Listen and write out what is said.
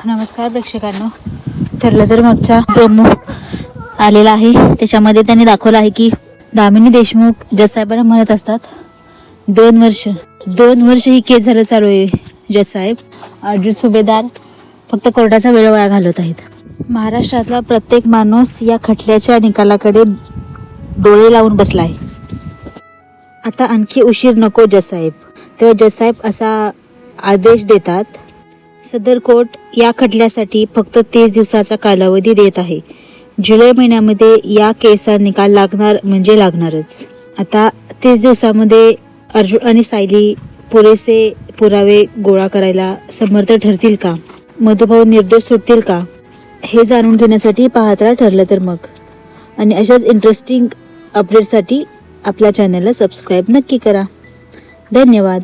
नमस्कार प्रेक्षकांनो. ठरलं तर मागचा प्रोमो आलेला आहे, त्याच्यामध्ये त्यांनी दाखवलं आहे की दामिनी देशमुख जज साहेबांना म्हणत असतात 2 वर्ष ही केस झालं चालू आहे जज साहेब. अर्जुन सुभेदार फक्त कोर्टाचा वेळ वाया घालवत आहेत. महाराष्ट्रातला प्रत्येक माणूस या खटल्याच्या निकालाकडे डोळे लावून बसला आहे. आता आणखी उशीर नको जज साहेब. तेव्हा जज साहेब असा आदेश देतात, सदर कोर्ट या खटल्यासाठी फक्त 30 दिवसाचा कालावधी देत आहे. जुलै महिन्यामध्ये या केसचा निकाल लागणार म्हणजे लागणारच. आता 30 दिवसामध्ये अर्जुन आणि सायली पुरेसे पुरावे गोळा करायला समर्थ ठरतील का? मधुभाऊ निर्दोष सुटतील का? हे जाणून घेण्यासाठी पाहत राहा ठरलं तर मग. आणि अशाच इंटरेस्टिंग अपडेटसाठी आपल्या चॅनलला सबस्क्राईब नक्की करा. धन्यवाद.